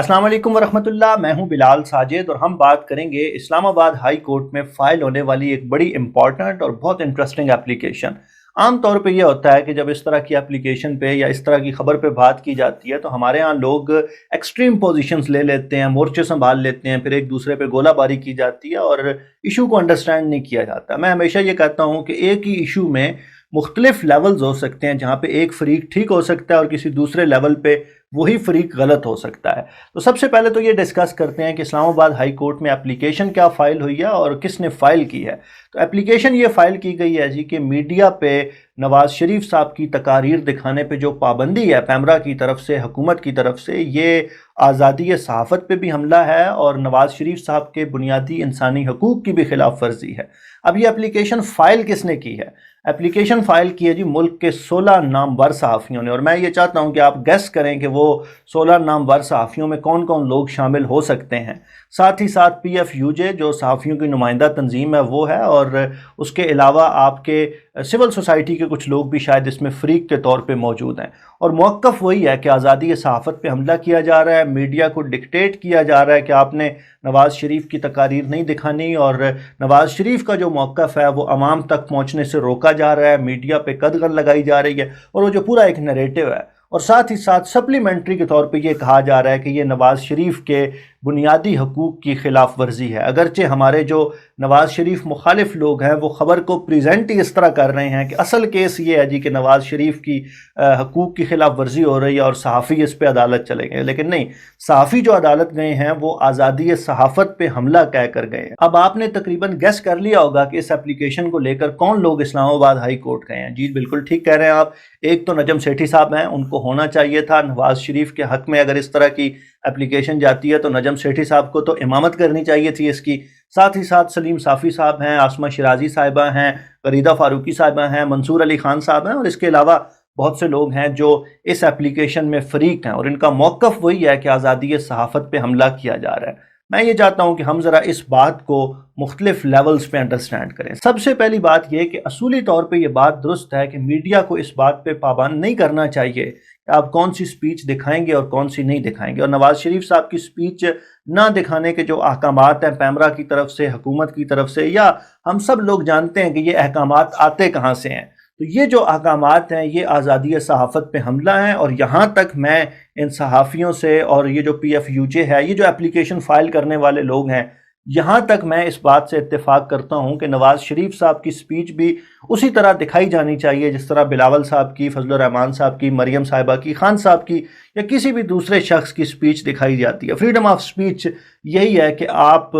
अस्सलाम वालेकुम वरहमत उल्लाह। मैं हूं बिलाल साजिद और हम बात करेंगे इस्लामाबाद हाई कोर्ट में फ़ाइल होने वाली एक बड़ी इंपॉर्टेंट और बहुत इंटरेस्टिंग एप्लीकेशन। आम तौर पे ये होता है कि जब इस तरह की एप्लीकेशन पे या इस तरह की खबर पे बात की जाती है तो हमारे यहाँ लोग एक्सट्रीम पोजीशंस ले लेते हैं, मोर्चे संभाल लेते हैं, फिर एक दूसरे पे गोलाबारी की जाती है और इशू को अंडरस्टैंड नहीं किया जाता। मैं हमेशा ये कहता हूँ कि एक ही इशू में मुख्तलिफ लेवल्स हो सकते हैं, जहाँ पे एक फरीक ठीक हो सकता है और किसी दूसरे लेवल पे वही फरीक गलत हो सकता है। तो सबसे पहले तो ये डिस्कस करते हैं कि इस्लामाबाद हाई कोर्ट में एप्लीकेशन क्या फ़ाइल हुई है और किसने फ़ाइल की है। तो एप्लीकेशन ये फ़ाइल की गई है जी कि मीडिया पे नवाज़ शरीफ साहब की तकारीर दिखाने पे जो पाबंदी है पैमरा की तरफ से, हुकूमत की तरफ से, ये आज़ादी सहाफ़त पे भी हमला है और नवाज़ शरीफ साहब के बुनियादी इंसानी हकूक़ की भी खिलाफ वर्जी है। अब ये एप्लीकेशन फ़ाइल किसने की है? एप्लीकेशन फ़ाइल की है जी मुल्क के 16 नामवर सहाफ़ियों ने, और मैं ये चाहता हूँ कि आप गेस करें कि वो 16 नामवर सहाफ़ियों में कौन कौन लोग शामिल हो सकते हैं। साथ ही साथ PFUJ जो सहाफ़ियों की नुमाइंदा तंजीम है वो है, और उसके अलावा आपके सिविल सोसाइटी के कुछ लोग भी शायद इसमें फ़रीक के तौर पे मौजूद हैं। और मौक़िफ़ वही है कि आज़ादी सहाफ़त पे हमला किया जा रहा है, मीडिया को डिक्टेट किया जा रहा है कि आपने नवाज़ शरीफ की तकारीर नहीं दिखानी, और नवाज़ शरीफ का जो मौक़िफ़ है वो आवाम तक पहुँचने से रोका जा रहा है, मीडिया पे कदगन लगाई जा रही है, और वो जो पूरा एक नैरेटिव है। और साथ ही साथ सप्लीमेंट्री के तौर पे ये कहा जा रहा है कि ये नवाज़ शरीफ के बुनियादी हकूक़ की खिलाफ वर्जी है। अगरचे हमारे जो नवाज़ शरीफ मुखालिफ लोग हैं वो ख़बर को प्रेजेंट ही इस तरह कर रहे हैं कि असल केस ये है जी कि नवाज़ शरीफ की हकूक़ की खिलाफ वर्जी हो रही है और सहाफ़ी इस पे अदालत चले गए, लेकिन नहीं, सहाफ़ी जो अदालत गए हैं वो आज़ादी सहाफ़त पे हमला कह कर गए हैं। अब आपने तकरीबन गेस कर लिया होगा कि इस एप्लीकेशन को लेकर कौन लोग इस्लामाबाद हाई कोर्ट गए हैं। जी बिल्कुल ठीक कह रहे हैं आप। एक तो नजम सेठी साहब हैं, उनको होना चाहिए था। नवाज़ शरीफ के हक़ में अगर इस तरह की एप्लीकेशन जाती है तो नजम सेठी साहब को तो इमामत करनी चाहिए थी इसकी। साथ ही साथ सलीम साफ़ी साहब हैं, आसमा शिराजी साहिबा हैं, गरीदा फारूकी साहिबा हैं, मंसूर अली खान साहब हैं, और इसके अलावा बहुत से लोग हैं जो इस एप्लीकेशन में फ़रीक हैं, और इनका मौक़िफ़ वही है कि आज़ादी सहाफ़त पे हमला किया जा रहा है। मैं ये चाहता हूँ कि हम ज़रा इस बात को मुख्तलिफ लेवल्स पे अंडरस्टैंड करें। सबसे पहली बात यह कि असूली तौर पे ये बात दुरुस्त है कि मीडिया को इस बात पे पाबंद नहीं करना चाहिए कि आप कौन सी स्पीच दिखाएंगे और कौन सी नहीं दिखाएंगे। और नवाज़ शरीफ साहब की स्पीच ना दिखाने के जो अहकामात हैं पैमरा की तरफ से, हुकूमत की तरफ से, या हम सब लोग जानते हैं कि ये अहकामात आते कहाँ से हैं, तो ये जो अहकामात हैं ये आज़ादी सहाफ़त पे हमला है। और यहाँ तक मैं इन सहाफ़ियों से, और ये जो PFUJ है, ये जो एप्लीकेशन फ़ाइल करने वाले लोग हैं, यहाँ तक मैं इस बात से इत्तेफाक करता हूँ कि नवाज़ शरीफ साहब की स्पीच भी उसी तरह दिखाई जानी चाहिए जिस तरह बिलावल साहब की, फजलुर रहमान साहब की, मरियम साहिबा की, खान साहब की, या किसी भी दूसरे शख्स की स्पीच दिखाई जाती है। फ्रीडम ऑफ स्पीच यही है कि आप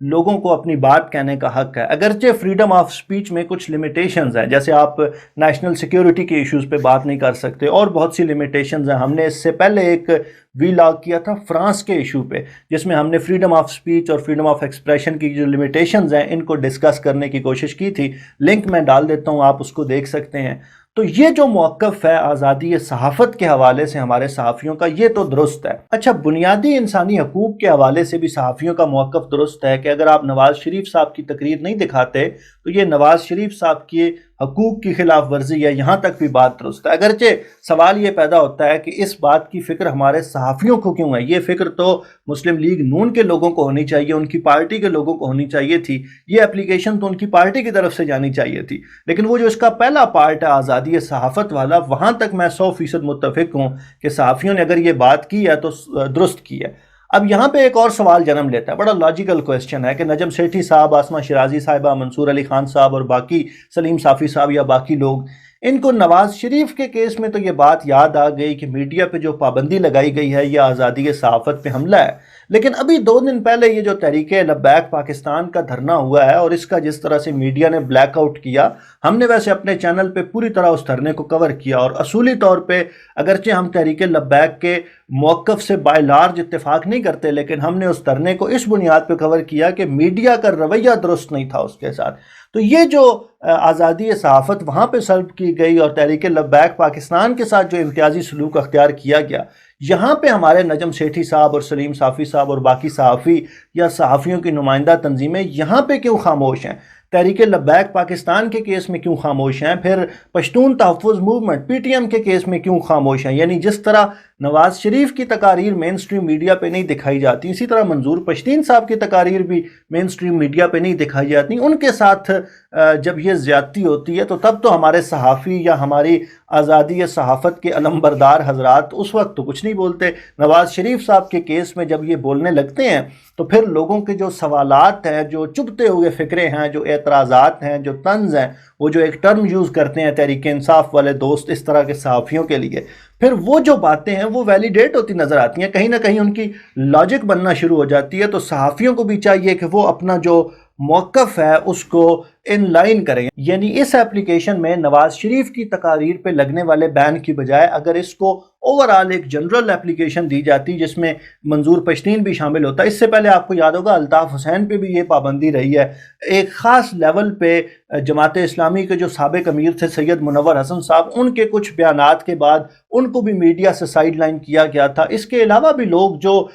लोगों को अपनी बात कहने का हक़ है। अगरचे फ्रीडम ऑफ स्पीच में कुछ लिमिटेशंस हैं, जैसे आप नेशनल सिक्योरिटी के इश्यूज़ पे बात नहीं कर सकते, और बहुत सी लिमिटेशंस हैं। हमने इससे पहले एक वीलॉग किया था फ्रांस के इशू पे, जिसमें हमने फ्रीडम ऑफ स्पीच और फ्रीडम ऑफ एक्सप्रेशन की जो लिमिटेशंस हैं इनको डिस्कस करने की कोशिश की थी। लिंक मैं डाल देता हूँ, आप उसको देख सकते हैं। तो ये जो मौक़िफ़ है आज़ादी सहाफ़त के हवाले से हमारे सहाफ़ियों का, ये तो दुरुस्त है। अच्छा, बुनियादी इंसानी हकूक़ के हवाले से भी सहाफ़ियों का मौक़िफ़ दुरुस्त है कि अगर आप नवाज़ शरीफ साहब की तकरीर नहीं दिखाते तो ये नवाज़ शरीफ साहब की हकूक़ की खिलाफ वर्जी है, यहाँ तक भी बात दुरुस्त है। अगरचे सवाल ये पैदा होता है कि इस बात की फ़िक्र हमारे सहाफ़ियों को क्यों है। ये फ़िक्र तो मुस्लिम लीग नून के लोगों को होनी चाहिए, उनकी पार्टी के लोगों को होनी चाहिए थी। ये एप्लीकेशन तो उनकी पार्टी की तरफ से जानी चाहिए थी, लेकिन वो जो इसका पहला पार्ट है आज़ादी सहाफ़त वाला, वहाँ तक मैं 100% मुत्तफ़िक हूँ कि सहाफ़ियों ने अगर ये बात की है तो दुरुस्त की है। अब यहाँ पे एक और सवाल जन्म लेता है, बड़ा लॉजिकल क्वेश्चन है कि नजम सेठी साहब, आसमा शिराजी साहिबा, मंसूर अली खान साहब और बाकी सलीम साफ़ी साहब या बाकी लोग, इनको नवाज़ शरीफ के केस में तो ये बात याद आ गई कि मीडिया पे जो पाबंदी लगाई गई है ये आज़ादी सहाफ़त पे हमला है, लेकिन अभी 2 दिन पहले ये जो तहरीक लब्बैक पाकिस्तान का धरना हुआ है और इसका जिस तरह से मीडिया ने ब्लैकआउट किया, हमने वैसे अपने चैनल पे पूरी तरह उस धरने को कवर किया, और असूली तौर पे अगरचे हम तहरीक लब्बैक के मौक़िफ़ से बाय लार्ज इत्तेफाक नहीं करते, लेकिन हमने उस धरने को इस बुनियाद पे कवर किया कि मीडिया का रवैया दुरुस्त नहीं था उसके साथ। तो ये जो आज़ादी सहाफ़त वहाँ पे सल्ब की गई और तहरीक लब्बैक पाकिस्तान के साथ जो इम्तियाजी सलूक अख्तियार किया गया, यहाँ पे हमारे नजम सेठी साहब और सलीम साफ़ी साहब और बाकी सहाफ़ी या सहाफ़ियों की नुमाइंदा तंजीमें यहाँ पे क्यों खामोश हैं? तहरीक लब्बैक पाकिस्तान के केस में क्यों खामोश हैं, फिर पश्तून तहफ़्फ़ुज़ मूवमेंट PTM के केस में क्यों खामोश हैं। यानी जिस तरह नवाज शरीफ की तकारीर मेन स्ट्रीम मीडिया पे नहीं दिखाई जाती, इसी तरह मंजूर पश्तीन साहब की तकारीर भी मेन स्ट्रीम मीडिया पे नहीं दिखाई जाती। उनके साथ जब ये ज़्यादती होती है तो तब तो हमारे सहाफ़ी या हमारी आज़ादी सहाफ़त के अलमबरदार हजरात उस वक्त तो कुछ नहीं बोलते। नवाज शरीफ साहब के केस में जब ये बोलने लगते हैं तो फिर लोगों के जो सवालात हैं, जो चुभते हुए फ़िक्रे हैं, जो एतराज़ात हैं, जो तंज़ हैं, वो जो एक टर्म यूज़ करते हैं तहरीक इंसाफ वाले दोस्त इस तरह के सहाफ़ियों के लिए, फिर वो जो बातें हैं वो वैलिडेट होती नज़र आती हैं, कहीं ना कहीं उनकी लॉजिक बनना शुरू हो जाती है। तो सहाफ़ियों को भी चाहिए कि वो अपना जो मौक़िफ़ है उसको इन लाइन करें। यानी इस एप्लीकेशन में नवाज शरीफ की तकारीर पे लगने वाले बैन की बजाय अगर इसको ओवरऑल एक जनरल एप्लीकेशन दी जाती जिसमें मंजूर पश्तीन भी शामिल होता। इससे पहले आपको याद होगा अल्ताफ़ हुसैन पे भी ये पाबंदी रही है। एक ख़ास लेवल पे जमात इस्लामी के जो साबिक़ अमीर थे सैयद मुनव्वर हसन साहब, उनके कुछ बयानात के बाद उनको भी मीडिया से साइड लाइन किया गया था। इसके अलावा भी लोग जो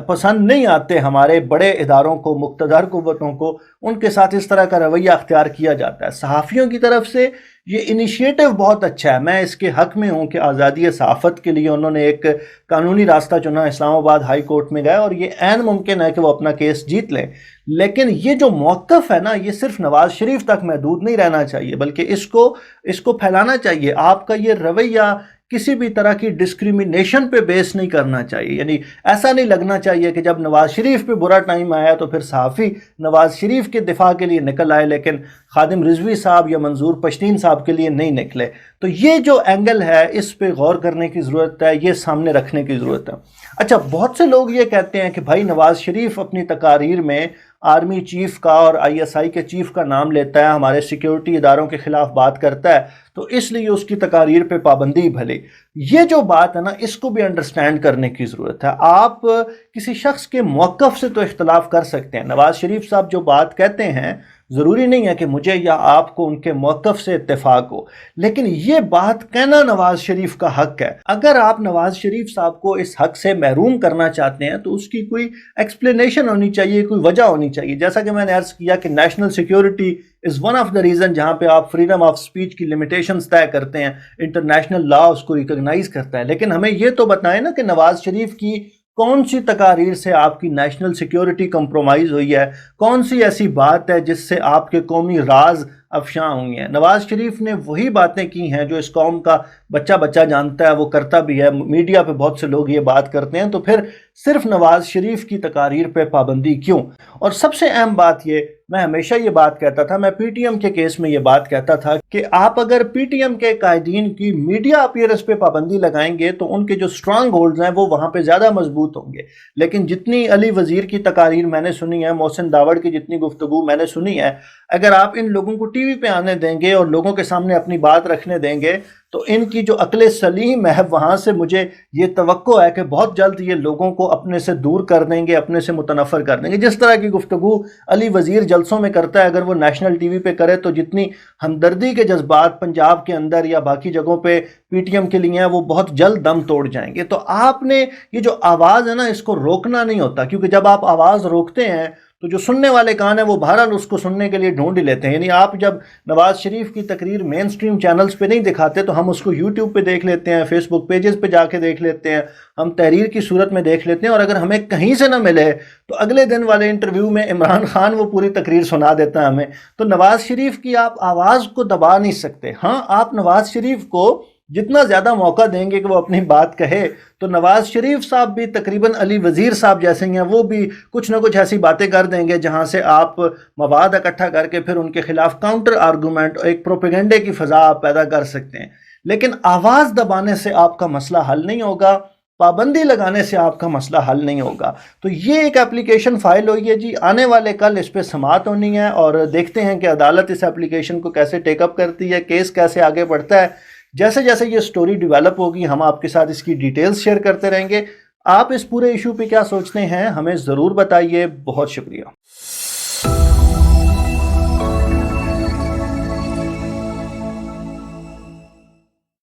पसंद नहीं आते हमारे बड़े इदारों को, मुक़्तदर क़ुव्वतों को, उनके साथ इस तरह का रवैया अख्तियार किया जाता है। सहाफ़ियों की तरफ से ये इनिशिएटिव बहुत अच्छा है, मैं इसके हक़ में हूँ कि आज़ादी सहाफ़त के लिए उन्होंने एक कानूनी रास्ता चुना, इस्लामाबाद हाई कोर्ट में गए और ये ऐन मुमकिन है कि वो अपना केस जीत लें। लेकिन ये जो मौक़िफ़ है ना, ये सिर्फ नवाज शरीफ तक महदूद नहीं रहना चाहिए, बल्कि इसको फैलाना चाहिए। आपका ये रवैया किसी भी तरह की डिस्क्रिमिनेशन पे बेस नहीं करना चाहिए। यानी ऐसा नहीं लगना चाहिए कि जब नवाज शरीफ पे बुरा टाइम आया तो फिर सहाफ़ी नवाज शरीफ के दिफा के लिए निकल आए लेकिन खादिम रिजवी साहब या मंजूर पश्तीन साहब के लिए नहीं निकले। तो ये जो एंगल है इस पे गौर करने की ज़रूरत है, ये सामने रखने की ज़रूरत है। अच्छा, बहुत से लोग ये कहते हैं कि भाई नवाज शरीफ अपनी तकारीर में आर्मी चीफ का और ISI के चीफ का नाम लेता है, हमारे सिक्योरिटी इदारों के ख़िलाफ़ बात करता है, तो इसलिए उसकी तकारीर पे पाबंदी भले। ये जो बात है ना, इसको भी अंडरस्टैंड करने की ज़रूरत है। आप किसी शख्स के मौक़िफ़ से तो इख्तलाफ कर सकते हैं। नवाज शरीफ साहब जो बात कहते हैं ज़रूरी नहीं है कि मुझे या आपको उनके मौक़िफ़ से इत्तेफाक हो, लेकिन ये बात कहना नवाज शरीफ का हक़ है। अगर आप नवाज शरीफ साहब को इस हक़ से महरूम करना चाहते हैं तो उसकी कोई एक्सप्लेनेशन होनी चाहिए, कोई वजह होनी चाहिए। जैसा कि मैंने अर्ज़ किया कि national security is one of the reason जहाँ पे आप फ्रीडम ऑफ स्पीच की लिमिटेशंस तय करते हैं, इंटरनेशनल लॉ उसको रिकॉग्नाइज़ करता है। लेकिन हमें ये तो बताएं ना कि नवाज शरीफ की कौन सी तकारीर से आपकी नेशनल सिक्योरिटी कंप्रोमाइज़ हुई है, कौन सी ऐसी बात है जिससे आपके कौमी राज अफशां हुई हैं। नवाज शरीफ ने वही बातें की हैं जो इस कौम का बच्चा बच्चा जानता है, वो करता भी है। मीडिया पे बहुत से लोग ये बात करते हैं, तो फिर सिर्फ नवाज शरीफ की तकारीर पे पाबंदी क्यों? और सबसे अहम बात ये, मैं हमेशा ये बात कहता था, मैं PTM के केस में ये बात कहता था कि आप अगर PTM के कायदीन की मीडिया अपीयरेंस पे पाबंदी लगाएंगे तो उनके जो स्ट्रांग होल्ड्स हैं वो वहाँ पे ज़्यादा मजबूत होंगे। लेकिन जितनी अली वज़ीर की तकारीर मैंने सुनी है, मोहसिन दावड़ की जितनी गुफ्तगू मैंने सुनी है, अगर आप इन लोगों को TV पे आने देंगे और लोगों के सामने अपनी बात रखने देंगे तो इनकी जो अक्ल सलीम है वहाँ से मुझे ये तवक्को है कि बहुत जल्द ये लोगों को अपने से दूर कर देंगे, अपने से मुतनफ़र कर देंगे। जिस तरह की गुफ्तगू अली वज़ीर जलसों में करता है, अगर वो नेशनल TV पे करे तो जितनी हमदर्दी के जज्बात पंजाब के अंदर या बाकी जगहों पे PTM के लिए हैं वो बहुत जल्द दम तोड़ जाएंगे। तो आपने ये जो आवाज़ है ना, इसको रोकना नहीं होता, क्योंकि जब आप आवाज़ रोकते हैं तो जो सुनने वाले कान हैं वो बहरहाल उसको सुनने के लिए ढूंढ ही लेते हैं। यानी आप जब नवाज शरीफ की तकरीर मेन स्ट्रीम चैनल्स पे नहीं दिखाते तो हम उसको YouTube पे देख लेते हैं, फेसबुक पेजेस पे जाके देख लेते हैं, हम तहरीर की सूरत में देख लेते हैं, और अगर हमें कहीं से ना मिले तो अगले दिन वाले इंटरव्यू में इमरान खान वो पूरी तकरीर सुना देता है हमें। तो नवाज शरीफ की आप आवाज़ को दबा नहीं सकते। हाँ, आप नवाज शरीफ को जितना ज़्यादा मौका देंगे कि वो अपनी बात कहे तो नवाज शरीफ साहब भी तकरीबन अली वज़ीर साहब जैसे हैं, वो भी कुछ ना कुछ ऐसी बातें कर देंगे जहां से आप मवाद इकट्ठा करके फिर उनके खिलाफ काउंटर आर्गूमेंट, एक प्रोपेगेंडे की फ़ज़ा आप पैदा कर सकते हैं। लेकिन आवाज़ दबाने से आपका मसला हल नहीं होगा, पाबंदी लगाने से आपका मसला हल नहीं होगा। तो ये एक एप्लीकेशन फ़ाइल हुई है जी, आने वाले कल इस पर समाअत होनी है और देखते हैं कि अदालत इस एप्लीकेशन को कैसे टेकअप करती है, केस कैसे आगे बढ़ता है। जैसे जैसे ये स्टोरी डेवलप होगी हम आपके साथ इसकी डिटेल्स शेयर करते रहेंगे। आप इस पूरे इशू पे क्या सोचते हैं हमें ज़रूर बताइए। बहुत शुक्रिया।